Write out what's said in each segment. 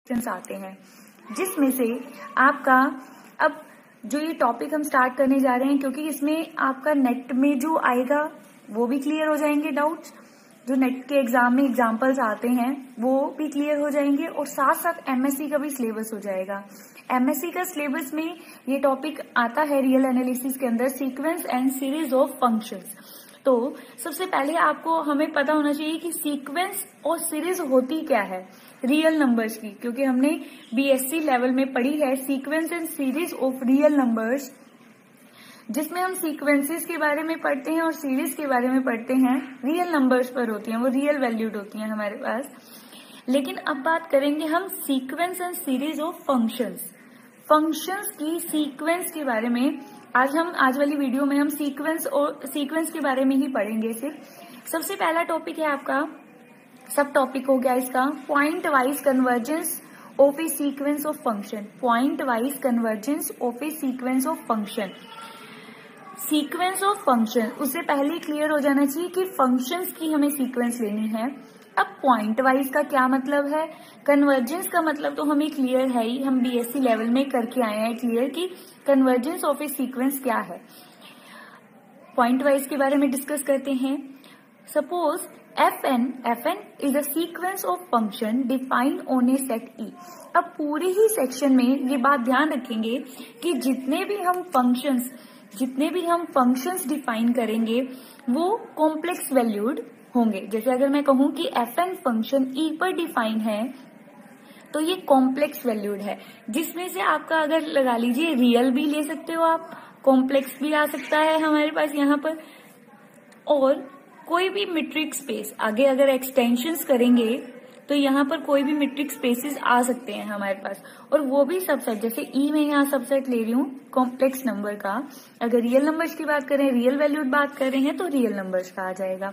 Questions आते हैं, जिसमें से आपका अब जो ये टॉपिक हम स्टार्ट करने जा रहे हैं, क्योंकि इसमें आपका नेट में जो आएगा वो भी क्लियर हो जाएंगे डाउट्स, जो नेट के एग्जाम में एग्जाम्पल्स आते हैं वो भी क्लियर हो जाएंगे, और साथ साथ एमएससी का भी सिलेबस हो जाएगा। एमएससी का सिलेबस में ये टॉपिक आता है रियल एनालिसिस के अंदर, sequence and series of functions. तो सबसे पहले आपको हमें पता होना चाहिए कि सीक्वेंस और सीरीज होती क्या है रियल नंबर्स की, क्योंकि हमने बीएससी लेवल में पढ़ी है sequence and series of real numbers, जिसमें हम सीक्वेंसेस के बारे में पढ़ते हैं और सीरीज के बारे में पढ़ते हैं। रियल नंबर्स पर होती हैं, वो रियल वैल्यूड होती हैं हमारे पास। लेकिन अब बात करेंगे हम sequence and series of functions, functions की सीक्वेंस के बारे में। आज वाली वीडियो में हम सीक्वेंस के बारे में ही पढ़ेंगे सिर्फ। सबसे पहला टॉपिक है आपका, सब टॉपिक हो गया इसका, point wise convergence of a sequence of function. Point wise convergence of a sequence of function. Sequence of function, उससे पहले क्लियर हो जाना चाहिए कि फंक्शंस की हमें सीक्वेंस लेनी है। अब पॉइंट वाइज का क्या मतलब है, कन्वर्जेंस का मतलब तो हमें क्लियर है ही, हम बीएससी लेवल में करके आए हैं क्लियर कि कन्वर्जेंस ऑफ ए सीक्वेंस क्या है। पॉइंट वाइज के बारे में डिस्कस करते हैं। Suppose fn is a sequence of function defined on a set E। अब पूरे ही सेक्शन में ये बात ध्यान रखेंगे कि जितने भी हम फंक्शंस डिफाइन करेंगे वो कॉम्प्लेक्स वैल्यूड होंगे। जैसे अगर मैं कहूं कि fn फंक्शन E पर डिफाइन है तो ये कॉम्प्लेक्स वैल्यूड है, जिसमें से आपका अगर लगा लीजिए रियल भी ले सकते हो आप, कॉम्प्लेक्स भी आ सकता है हमारे पास यहाँ पर, और कोई भी मीट्रिक स्पेस आगे अगर एक्सटेंशंस करेंगे तो यहाँ पर कोई भी मीट्रिक स्पेसेस आ सकते हैं हमारे पास, और वो भी सबसेट। जैसे ई में यहाँ सबसेट ले रही हूँ कॉम्प्लेक्स नंबर का, अगर रियल नंबर्स की बात करें, रियल वैल्यूड बात कर रहे हैं तो रियल नंबर्स का आ जाएगा।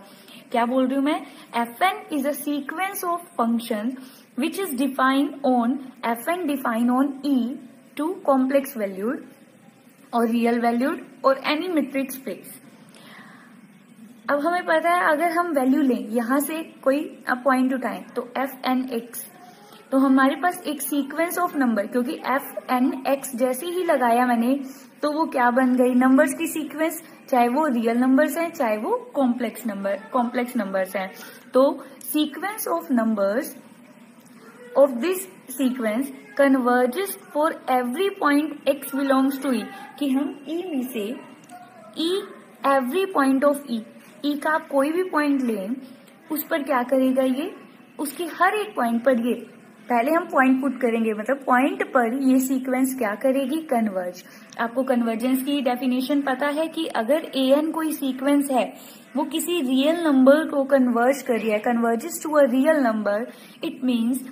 क्या बोल रही हूँ मैं, fn is a sequence of function which is defined on fn define on E to complex valued और रियल वैल्यूड और एनी मीट्रिक स्पेस। अब हमें पता है अगर हम वैल्यू लें, यहां से कोई पॉइंट उठाएं तो fnx, तो हमारे पास एक सीक्वेंस ऑफ नंबर, क्योंकि fnx जैसे ही लगाया मैंने तो वो क्या बन गई, नंबर्स की सीक्वेंस, चाहे वो रियल नंबर्स हैं चाहे वो कॉम्प्लेक्स नंबर्स हैं। तो sequence of numbers of this sequence converges for every point x belongs to e, कि हम e में से एवरी पॉइंट ऑफ ई का आप कोई भी पॉइंट लें, उस पर क्या करेगा ये, उसके हर एक पॉइंट पर ये, पहले हम पॉइंट पुट करेंगे, मतलब पॉइंट पर ये सीक्वेंस क्या करेगी, कन्वर्ज। आपको कन्वर्जेंस की डेफिनेशन पता है कि अगर an कोई सीक्वेंस है, वो किसी रियल नंबर को कन्वर्ज कर रही है, converges to a real number, it means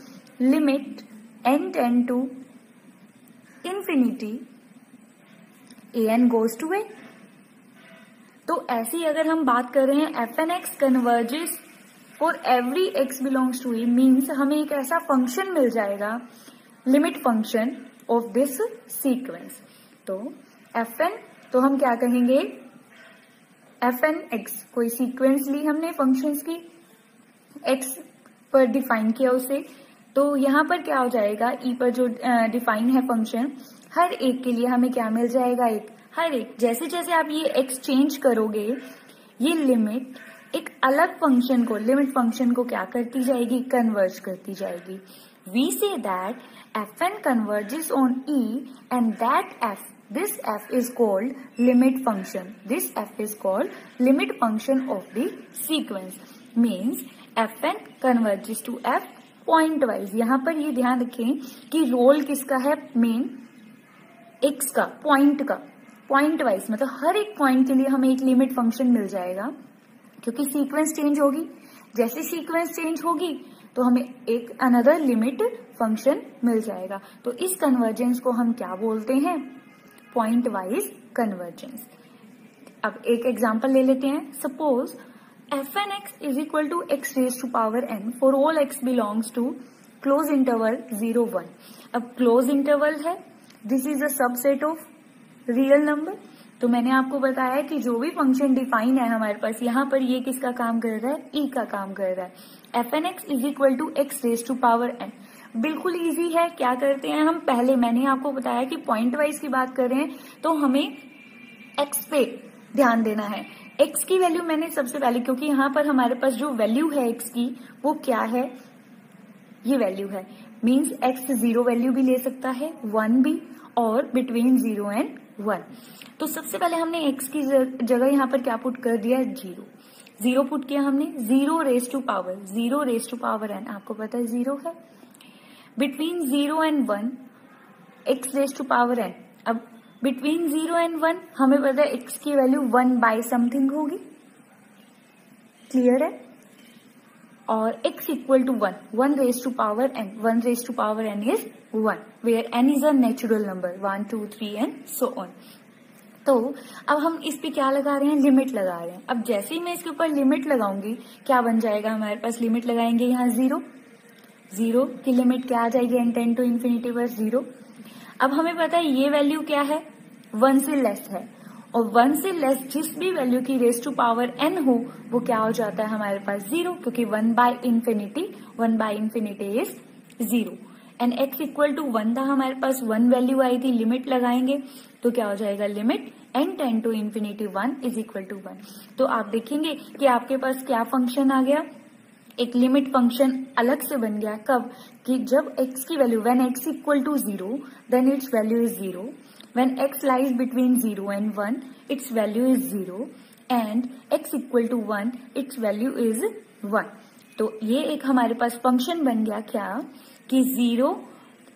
limit n tend to infinity an goes to a। तो ऐसे ही अगर हम बात कर रहे हैं fnx converges for every x belongs to e, means हमें एक ऐसा फंक्शन मिल जाएगा, limit function of this sequence. तो fn, तो हम क्या कहेंगे, fnx कोई सीक्वेंस ली हमने फंक्शंस की, x पर डिफाइन किया उसे, तो यहाँ पर क्या हो जाएगा, e पर जो डिफाइन है फंक्शन, हर एक के लिए हमें क्या मिल जाएगा, एक, हर एक। जैसे जैसे आप ये एक्सचेंज करोगे, ये लिमिट एक अलग फंक्शन को, लिमिट फंक्शन को क्या करती जाएगी, कन्वर्ज करती जाएगी। We say that fn converges on e and that f, this f is called limit function, this f is called limit function of the sequence. Means fn converges to f pointwise. यहाँ पर ये ध्यान रखें कि role किसका है, main x का, pointwise, मतलब हर एक पॉइंट के लिए हमें एक लिमिट फंक्शन मिल जाएगा, क्योंकि सीक्वेंस चेंज होगी, जैसे सीक्वेंस चेंज होगी तो हमें एक अनदर लिमिट फंक्शन मिल जाएगा। तो इस कन्वर्जेंस को हम क्या बोलते हैं, पॉइंट वाइज कन्वर्जेंस। अब एक एग्जांपल ले लेते हैं। Suppose fnx is equal to x raise to power n for all x belongs to close interval 0-1। अब क्लोज इंटरवल है, this is a subset of real number, तो मैंने आपको बताया कि जो भी फंक्शन डिफाइन है हमारे पास, यहाँ पर ये किसका काम कर रहा है, e का काम कर रहा है। fnx is equal to x raise to power n। बिल्कुल इजी है। क्या करते हैं हम, पहले मैंने आपको बताया कि पॉइंट वाइज की बात कर रहे हैं तो हमें एक्स पे ध्यान देना है। एक्स की वैल्यू मैंने सबसे पहले, क्योंकि यहाँ पर हमारे पास जो वैल्यू है एक्स की वो क्या है, ये वैल्यू है, मीन्स एक्स 0 वैल्यू भी ले सकता है, 1 भी, और बिटवीन 0 एंड 1। तो सबसे पहले हमने एक्स की जगह यहाँ पर क्या पुट कर दिया, 0 पुट किया हमने, 0 रेज टू पावर n, आपको पता है 0 है, between 0 and 1 x raise to power n। अब बिटवीन 0 एंड 1 हमें पता है एक्स की वैल्यू 1 बाय समथिंग होगी, क्लियर है, और x equal to 1 raise to power n, 1 raise to power n is 1, where n is a natural number, 1 2 3 and so on. तो अब हम इस पे क्या लगा रहे हैं, लिमिट लगा रहे हैं। अब जैसे ही मैं इसके ऊपर लिमिट लगाऊंगी क्या बन जाएगा हमारे पास, लिमिट लगाएंगे यहाँ 0 की लिमिट क्या आ जाएगी, n टेंड टू इन्फिनिटी पर 0। अब हमें पता है ये वैल्यू क्या है, 1 से लेस है, और 1 से लेस जिस भी वैल्यू की रेज टू पावर n हो वो क्या हो जाता है हमारे पास 0, क्योंकि 1 by infinity is 0 and x equal to 1 था हमारे पास, 1 वैल्यू आई थी, लिमिट लगाएंगे तो क्या हो जाएगा, limit n tend to infinity 1 is equal to 1। तो आप देखेंगे कि आपके पास क्या फंक्शन आ गया, एक लिमिट फंक्शन अलग से बन गया। कब, कि जब x की value, when x equal to 0 then its value is 0, when x lies between 0 and 1 its value is 0 and x equal to 1 its value is 1। तो ये एक हमारे पास फंक्शन बन गया क्या, कि 0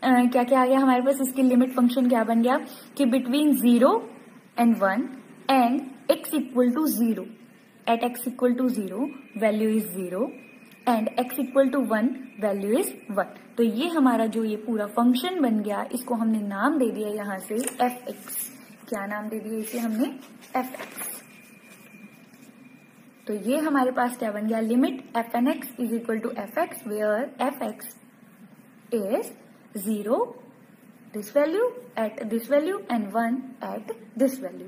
क्या क्या आ गया हमारे पास, इसकी लिमिट फंक्शन क्या बन गया, कि between 0 and 1 and x equal to 0, at x equal to 0 value is 0 and x equal to 1 value is 1। तो ये हमारा जो ये पूरा फंक्शन बन गया, इसको हमने नाम दे दिया यहाँ से fx। क्या नाम दे दिया इसे हमने, fx। तो ये हमारे पास क्या बन गया, limit f n x is equal to fx, where fx is 0 this value at this value and 1 at this value.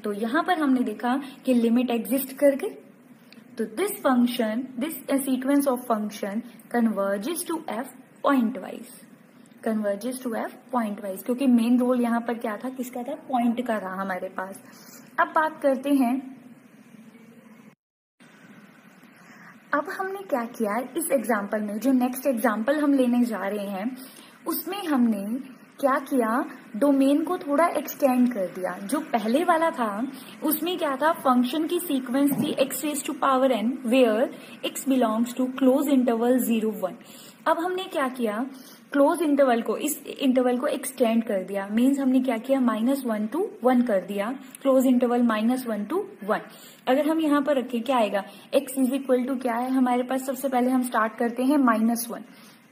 तो यहां पर हमने देखा कि लिमिट एग्जिस्ट कर गई। तो this function, this sequence of function converges to f pointwise, क्योंकि मेन रोल यहाँ पर क्या था, किसका था, पॉइंट का रहा हमारे पास। अब बात करते हैं, अब हमने क्या किया इस एग्जाम्पल में, जो नेक्स्ट एग्जाम्पल हम लेने जा रहे हैं उसमें हमने क्या किया, डोमेन को थोड़ा एक्सटेंड कर दिया। जो पहले वाला था उसमें क्या था, फंक्शन की सीक्वेंस थी x raise to power n where x belongs to close interval 0 1। अब हमने क्या किया, क्लोज इंटरवल को, इस इंटरवल को एक्सटेंड कर दिया, मीन्स हमने क्या किया, -1 to 1 कर दिया, क्लोज इंटरवल -1 to 1। अगर हम यहाँ पर रखें क्या आएगा, x इज इक्वल टू क्या है हमारे पास, सबसे पहले हम स्टार्ट करते हैं -1,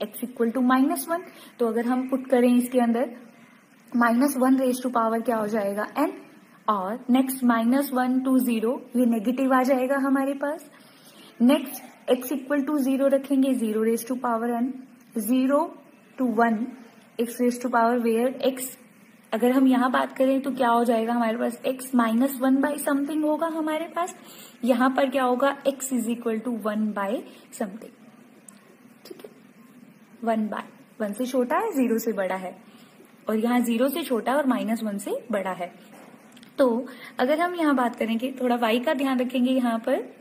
x इक्वल टू -1। तो अगर हम पुट करें इसके अंदर -1 रेज टू पावर क्या हो जाएगा, n, और नेक्स्ट -1 to 0, ये नेगेटिव आ जाएगा हमारे पास। नेक्स्ट x इक्वल टू 0 रखेंगे, 0 raise to power n, 0 to 1 x raise to power where x, अगर हम यहाँ बात करें तो क्या हो जाएगा हमारे पास, x -1 बाय समथिंग होगा हमारे पास। यहाँ पर क्या होगा, x is equal to 1 by something, ठीक है, 1 से छोटा है, 0 से बड़ा है, और यहाँ 0 से छोटा और -1 से बड़ा है। तो अगर हम यहाँ बात करें कि थोड़ा y का ध्यान रखेंगे, यहाँ पर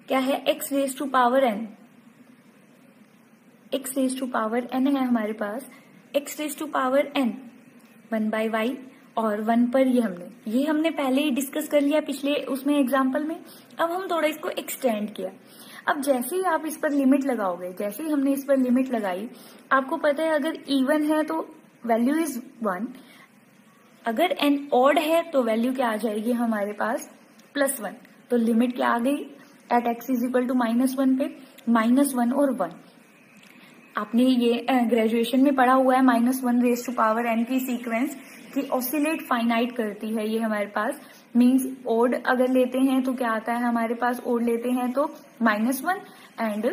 क्या है, x raise to power n, x raise to power n है हमारे पास, x raise to power n 1 by y, और 1 पर ये हमने पहले ही डिस्कस कर लिया पिछले उसमें एग्जाम्पल में। अब हम थोड़ा इसको एक्सटेंड किया। अब जैसे ही आप इस पर लिमिट लगाओगे, जैसे ही हमने इस पर लिमिट लगाई, आपको पता है अगर इवन है तो वैल्यू इज 1, अगर n ऑड है तो वैल्यू क्या आ जाएगी हमारे पास, +1। तो लिमिट क्या आ गई, at x is equal to -1 पे, -1 और 1। आपने ये ग्रेजुएशन में पढ़ा हुआ है, -1 रेज टू पावर n की सीक्वेंस की ऑसिलेट फाइनाइट करती है ये हमारे पास, मींस ओड अगर लेते हैं तो क्या आता है हमारे पास, ओड लेते हैं तो -1 एंड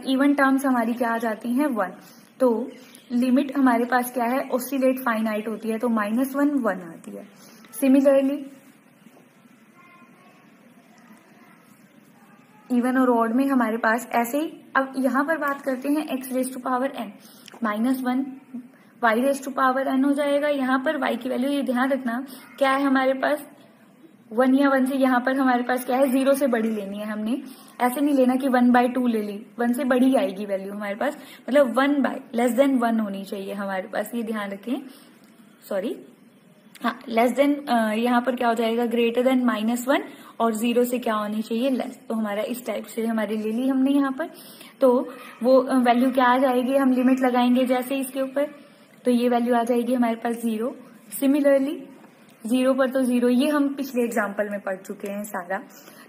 इवन टर्म्स हमारी क्या आ जाती हैं, 1। तो लिमिट हमारे पास क्या है, ऑसिलेट फाइनाइट होती है, तो -1 1 आती है। सिमिलरली इवन और ऑड में हमारे पास ऐसे ही। अब यहाँ पर बात करते हैं x raise to power n -1 y raise to power n हो जाएगा। यहाँ पर y की वैल्यू, ये ध्यान रखना, क्या है हमारे पास 1 या 1 से, यहाँ पर हमारे पास क्या है 0 से बड़ी लेनी है हमने। ऐसे नहीं लेना कि 1/2 ले ली, 1 से बड़ी आएगी वैल्यू हमारे पास, मतलब 1/<1 होनी चाहिए हमारे पास, ये ध्यान रखें। सॉरी, हाँ, लेस देन यहाँ पर क्या हो जाएगा ग्रेटर देन -1 और 0 से क्या होनी चाहिए लेस। तो हमारा इस टाइप से हमारी ले ली हमने यहाँ पर। तो वो वैल्यू क्या आ जाएगी, हम लिमिट लगाएंगे जैसे इसके ऊपर, तो ये वैल्यू आ जाएगी हमारे पास 0। सिमिलरली 0 पर तो 0, ये हम पिछले एग्जाम्पल में पढ़ चुके हैं सारा।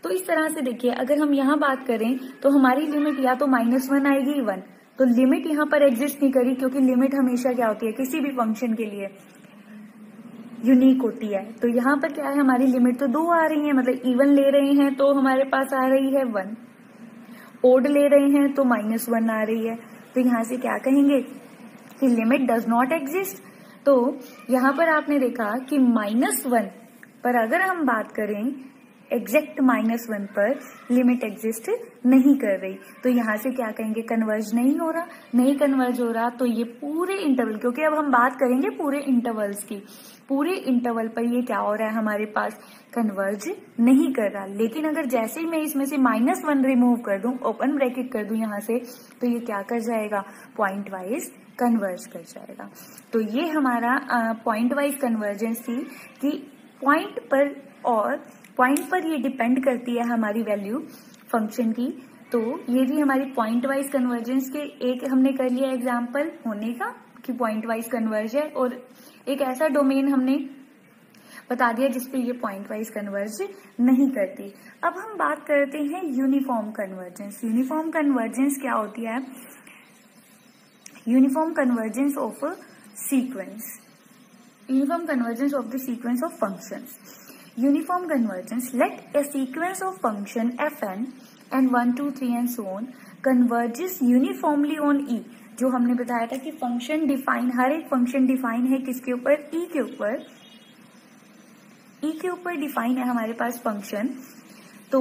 तो इस तरह से देखिए, अगर हम यहाँ बात करें तो हमारी लिमिट या तो -1 आएगी 1, तो लिमिट यहाँ पर एग्जिस्ट नहीं करी, क्योंकि लिमिट हमेशा क्या होती है किसी भी फंक्शन के लिए यूनिक होती है। तो यहाँ पर क्या है, हमारी लिमिट तो 2 आ रही है, मतलब इवन ले रहे हैं तो हमारे पास आ रही है 1, ओड ले रहे हैं तो -1 आ रही है। तो यहाँ से क्या कहेंगे कि लिमिट डज नॉट एग्जिस्ट। तो यहाँ पर आपने देखा कि -1 पर अगर हम बात करें, एग्जैक्ट -1 पर लिमिट एग्जिस्ट नहीं कर रही, तो यहाँ से क्या कहेंगे कन्वर्ज नहीं हो रहा। नहीं कन्वर्ज हो रहा तो ये पूरे इंटरवल, क्योंकि अब हम बात करेंगे पूरे इंटरवल्स की, पूरे इंटरवल पर ये क्या हो रहा है हमारे पास कन्वर्ज नहीं कर रहा। लेकिन अगर जैसे ही मैं इसमें से -1 रिमूव कर दूं, ओपन ब्रैकेट कर दूं यहाँ से, तो ये क्या कर जाएगा पॉइंट वाइज कन्वर्ज कर जाएगा। तो ये हमारा पॉइंट वाइज कन्वर्जेंस थी कि पॉइंट पर, और पॉइंट पर ये डिपेंड करती है हमारी वैल्यू फंक्शन की। तो ये भी हमारी पॉइंट वाइज कन्वर्जेंस के एक हमने कर लिया एग्जाम्पल होने का कि पॉइंट वाइज कन्वर्ज है, और एक ऐसा डोमेन हमने बता दिया जिसपे ये पॉइंट वाइज कन्वर्ज नहीं करती। अब हम बात करते हैं यूनिफॉर्म कन्वर्जेंस। यूनिफॉर्म कन्वर्जेंस क्या होती है, uniform convergence of sequence, uniform convergence of the sequence of functions. Uniform convergence, let a sequence of function fn and 1 2 3 and so on converges uniformly on E। जो हमने बताया था कि function define, हर एक function define है किसके ऊपर, E के ऊपर, E के ऊपर डिफाइन है हमारे पास फंक्शन। तो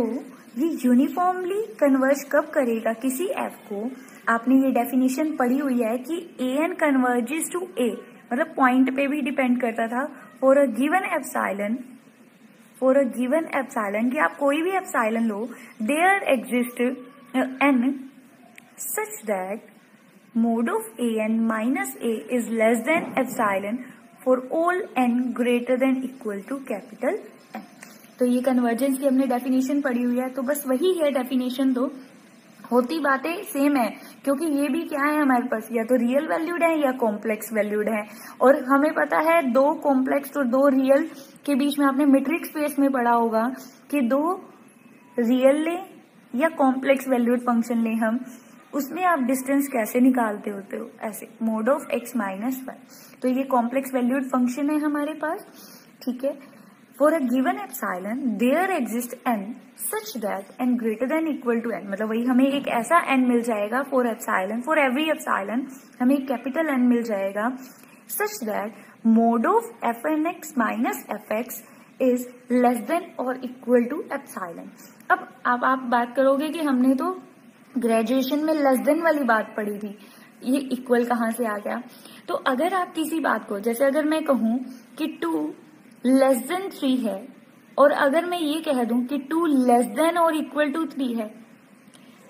ये यूनिफॉर्मली कन्वर्ज कब करेगा किसी f को, आपने ये डेफिनेशन पढ़ी हुई है कि an कन्वर्जेस टू a, मतलब पॉइंट पे भी डिपेंड करता था। For a given epsilon, for a given epsilon, कि आप कोई भी एप्सिलॉन लो, there exist n such that mod of an minus a is less than epsilon for all n greater than equal to capital N। तो ये convergence की हमने definition पढ़ी हुई है, तो बस वही है डेफिनेशन, तो होती बातें सेम है, क्योंकि ये भी क्या है हमारे पास, या तो रियल वैल्यूड है या कॉम्प्लेक्स वैल्यूड है। और हमें पता है 2 कॉम्प्लेक्स और 2 रियल के बीच में, आपने मैट्रिक्स स्पेस में पढ़ा होगा कि 2 रियल ले या कॉम्प्लेक्स वैल्यूड फंक्शन ले हम, उसमें आप डिस्टेंस कैसे निकालते होते हो, ऐसे मोड ऑफ x माइनस 1। तो ये कॉम्प्लेक्स वैल्यूड फंक्शन है हमारे पास, ठीक है। For a given epsilon there exist n such that n greater than equal to n, मतलब वही हमें एक ऐसा n मिल जाएगा फॉर एप्सिलॉन, फॉर एवरी एप्सिलॉन हमें एक कैपिटल N मिल जाएगा, such that mod of fnx minus fx is less than और इक्वल टू एप्सिलॉन। अब आप बात करोगे कि हमने तो ग्रेजुएशन में लेस देन वाली बात पढ़ी थी, ये इक्वल कहाँ से आ गया। तो अगर आप किसी बात को, जैसे अगर मैं कहूं कि 2 लेस देन 3 है, और अगर मैं ये कह दूं कि 2 लेस देन और इक्वल टू 3 है,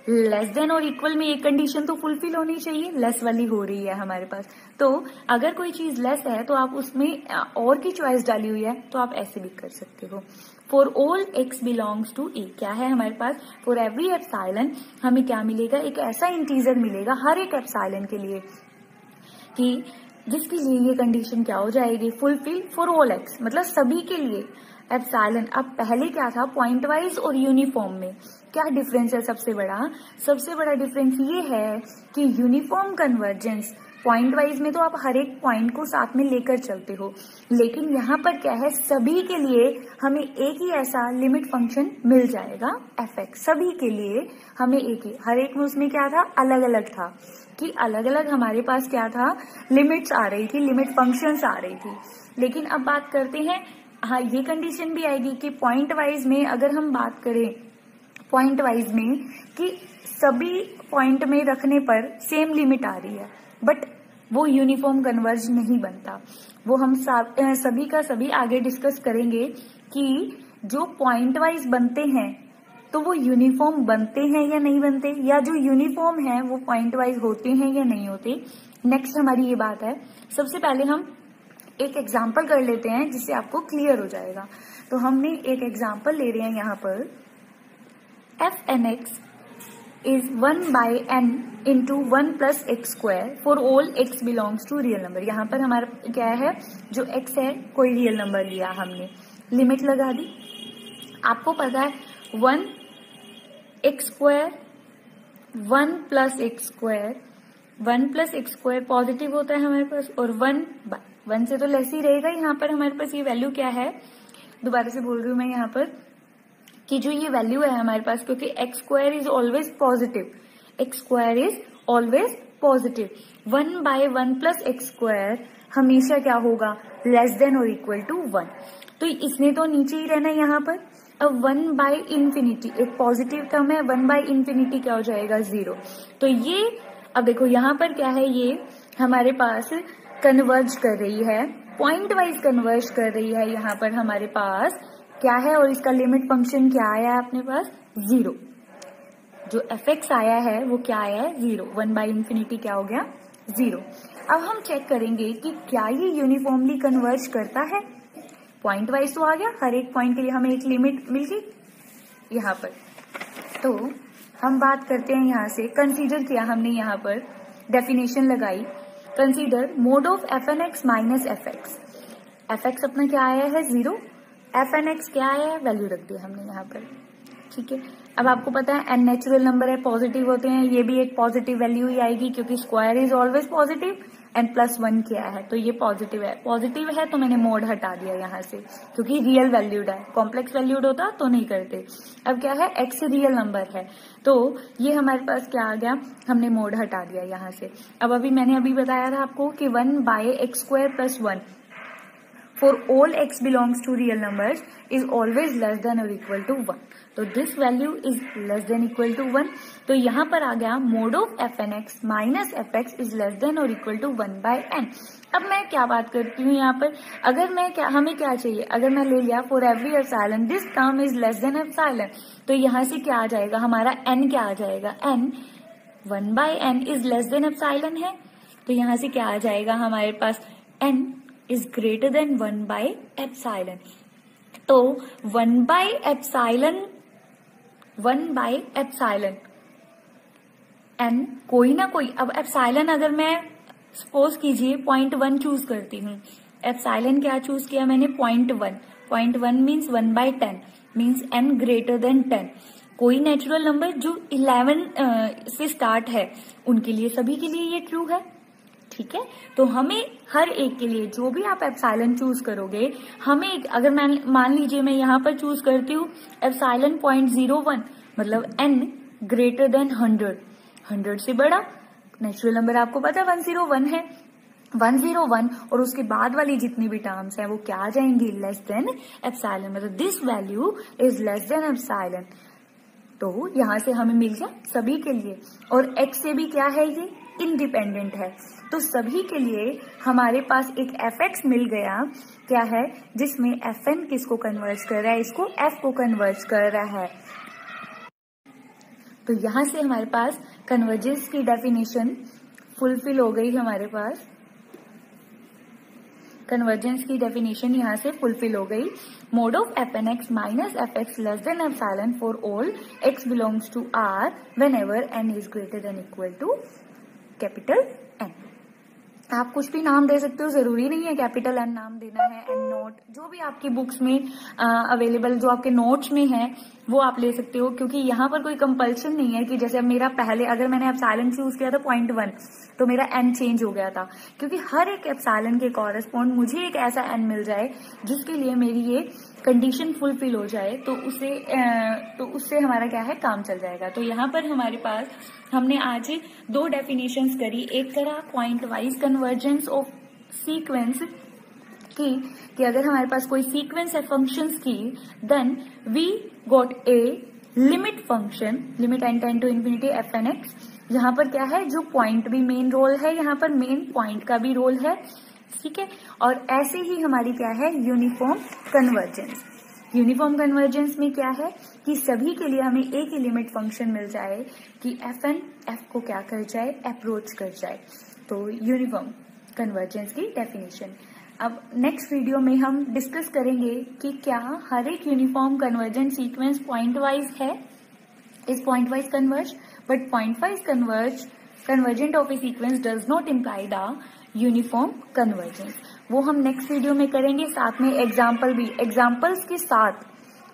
लेस देन और इक्वल में एक कंडीशन तो फुलफिल होनी चाहिए, लेस वाली हो रही है हमारे पास। तो अगर कोई चीज लेस है तो आप उसमें और की चॉइस डाली हुई है, तो आप ऐसे भी कर सकते हो। For all x belongs to E, क्या है हमारे पास, फॉर एवरी एप्सिलॉन हमें क्या मिलेगा, एक ऐसा इंटीजर मिलेगा हर एक एप्सिलॉन के लिए कि जिसके लिए ये कंडीशन क्या हो जाएगी, फुलफिल फॉर ऑल x, मतलब सभी के लिए एप्सिलॉन। अब पहले क्या था, पॉइंट वाइज और यूनिफॉर्म में क्या डिफरेंस है, सबसे बड़ा डिफरेंस ये है कि यूनिफॉर्म कन्वर्जेंस, पॉइंट वाइज में तो आप हर एक पॉइंट को साथ में लेकर चलते हो, लेकिन यहाँ पर क्या है, सभी के लिए हमें एक ही ऐसा लिमिट फंक्शन मिल जाएगा fx, सभी के लिए हमें एक ही, हर एक में उसमें क्या था, अलग अलग था कि अलग अलग हमारे पास क्या था, लिमिट्स आ रही थी, लिमिट फंक्शंस आ रही थी। लेकिन अब बात करते हैं, हाँ ये कंडीशन भी आएगी कि पॉइंट वाइज में अगर हम बात करें पॉइंट वाइज में कि सभी पॉइंट में रखने पर सेम लिमिट आ रही है, बट वो यूनिफॉर्म कन्वर्ज नहीं बनता। वो हम सभी का सभी आगे डिस्कस करेंगे कि जो पॉइंट वाइज बनते हैं तो वो यूनिफॉर्म बनते हैं या नहीं बनते, या जो यूनिफॉर्म है वो पॉइंट वाइज होते हैं या नहीं होते। नेक्स्ट हमारी ये बात है। सबसे पहले हम एक एग्जाम्पल कर लेते हैं जिससे आपको क्लियर हो जाएगा। तो हमने एक एग्जाम्पल ले रहे हैं यहाँ पर, fnx is 1/n into 1 plus x square for all x belongs to real number। यहाँ पर हमारा क्या है, जो x है कोई रियल नंबर लिया हमने, लिमिट लगा दी। आपको पता है 1 x square 1 plus x square, 1 plus x square positive होता है हमारे पास, और 1 से तो लेस ही रहेगा। यहाँ पर हमारे पास ये वैल्यू क्या है, दोबारा से बोल रही हूँ मैं यहाँ पर कि जो ये वैल्यू है हमारे पास, क्योंकि x square is always positive, x square is always positive, 1/1 plus x square हमेशा क्या होगा, लेस देन और इक्वल टू 1। तो इसने तो नीचे ही रहना है यहाँ पर। अब 1/इंफिनिटी एक पॉजिटिव टर्म है, 1/इंफिनिटी क्या हो जाएगा, 0। तो ये अब देखो यहाँ पर क्या है, ये हमारे पास कन्वर्ज कर रही है, पॉइंट वाइज कन्वर्ज कर रही है। यहाँ पर हमारे पास क्या है, और इसका लिमिट फंक्शन क्या आया है अपने पास, 0। जो fx आया है वो क्या आया है, 0। 1/इंफिनिटी क्या हो गया, 0। अब हम चेक करेंगे कि क्या ये यूनिफॉर्मली कन्वर्ज करता है। पॉइंट वाइज तो आ गया, हर एक पॉइंट के लिए हमें एक लिमिट मिल गई यहाँ पर। तो हम बात करते हैं यहाँ से, कंसीडर किया हमने यहाँ पर, डेफिनेशन लगाई, consider mode of fnx minus fx। fx अपना क्या आया है, 0, fnx क्या आया है, वैल्यू रख दी हमने यहाँ पर, ठीक है। अब आपको पता है n नेचुरल नंबर है, पॉजिटिव होते हैं, ये भी एक पॉजिटिव वैल्यू ही आएगी क्योंकि square is always positive, n plus 1 क्या है, तो ये पॉजिटिव है। पॉजिटिव है तो मैंने मोड हटा दिया यहाँ से, क्योंकि रियल वैल्यूड है, कॉम्प्लेक्स वैल्यूड होता तो नहीं करते। अब क्या है, x रियल नंबर है, तो ये हमारे पास क्या आ गया, हमने मोड हटा दिया यहाँ से। अब मैंने अभी बताया था आपको कि 1/x² plus 1 for all x belongs to real numbers is always less than or equal to 1। तो this value is less than equal to 1। तो यहाँ पर आ गया mod of fnx minus fx is less than or equal to 1/n। अब मैं क्या बात करती हूँ यहाँ पर, अगर मैं हमें क्या चाहिए, अगर मैं ले लिया for every epsilon this term is less than epsilon, तो यहाँ से क्या आ जाएगा, हमारा n क्या आ जाएगा, n 1/n is less than epsilon है, तो यहाँ से क्या आ जाएगा हमारे पास, n is greater than 1/epsilon। तो 1/epsilon n कोई ना कोई, अब एप्सिलॉन अगर मैं सपोज कीजिए 0.1 चूज करती हूँ, एप्सिलॉन क्या चूज किया मैंने, 0.1 means 1/10 means n greater then 10। कोई नेचुरल नंबर जो 11 से स्टार्ट है उनके लिए, सभी के लिए ये ट्रू है, ठीक है। तो हमें हर एक के लिए जो भी आप एप्सिलॉन चूज करोगे, हमें अगर मैं मान लीजिए मैं यहाँ पर चूज करती हूँ एप्सिलॉन 0.01, मतलब n ग्रेटर देन 100 से बड़ा नेचुरल नंबर आपको पता है 101 है, 101 और उसके बाद वाली जितनी भी टर्म्स है वो क्या आ जाएंगी, लेस देन एप्सिलॉन, मतलब this value is less than epsilon. तो यहाँ से हमें मिल गया सभी के लिए, और x से भी क्या है, ये इंडिपेंडेंट है, तो सभी के लिए हमारे पास एक fx मिल गया, क्या है, जिसमें fn किसको कन्वर्ज कर रहा है, इसको f को कन्वर्ज कर रहा है। तो यहाँ से हमारे पास कन्वर्जेंस की डेफिनेशन फुलफिल हो गई, हमारे पास कन्वर्जेंस की डेफिनेशन यहाँ से फुलफिल हो गई। Mod of fnx minus fx less than epsilon for all x belongs to R whenever n is greater than equal to capital N। आप कुछ भी नाम दे सकते हो, जरूरी नहीं है कैपिटल N नाम देना है, N नोट जो भी आपकी बुक्स में अवेलेबल, जो आपके नोट्स में है वो आप ले सकते हो, क्योंकि यहाँ पर कोई कंपल्शन नहीं है कि जैसे अब मेरा पहले अगर मैंने एप्सिलॉन चूज किया था 0.1 तो मेरा N चेंज हो गया था, क्योंकि हर एक एप्सिलॉन के कॉरेस्पॉन्ड मुझे एक ऐसा N मिल जाए जिसके लिए मेरी ये कंडीशन फुलफिल हो जाए, तो उससे हमारा क्या है, काम चल जाएगा। तो यहाँ पर हमारे पास हमने आज 2 डेफिनेशंस करी, एक करा pointwise convergence of sequence कि अगर हमारे पास कोई सीक्वेंस है फंक्शंस की, then we got a limit function, limit n tend to infinity f n x, यहाँ पर क्या है, जो पॉइंट भी मेन रोल है, यहाँ पर मेन पॉइंट का भी रोल है, ठीक है। और ऐसे ही हमारी क्या है, यूनिफॉर्म कन्वर्जेंस। यूनिफॉर्म कन्वर्जेंस में क्या है कि सभी के लिए हमें एक ही लिमिट फंक्शन मिल जाए कि एफ एन एफ को क्या कर जाए, अप्रोच कर जाए। तो यूनिफॉर्म कन्वर्जेंस की डेफिनेशन। अब नेक्स्ट वीडियो में हम डिस्कस करेंगे कि क्या हर एक uniform convergent sequence pointwise है, is pointwise converge, but pointwise convergent of a sequence does not imply the uniform convergence. वो हम नेक्स्ट वीडियो में करेंगे, साथ में एग्जाम्पल भी, एग्जाम्पल्स के साथ,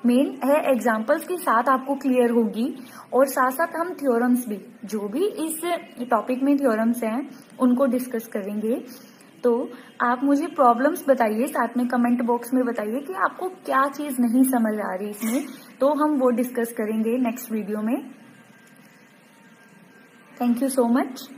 मेन है एग्जाम्पल्स के साथ आपको क्लियर होगी, और साथ साथ हम थ्योरम्स भी, जो भी इस टॉपिक में थ्योरम्स हैं उनको डिस्कस करेंगे। तो आप मुझे प्रॉब्लम्स बताइए, साथ में कमेंट बॉक्स में बताइए कि आपको क्या चीज नहीं समझ आ रही इसमें, तो हम वो डिस्कस करेंगे नेक्स्ट वीडियो में। Thank you so much.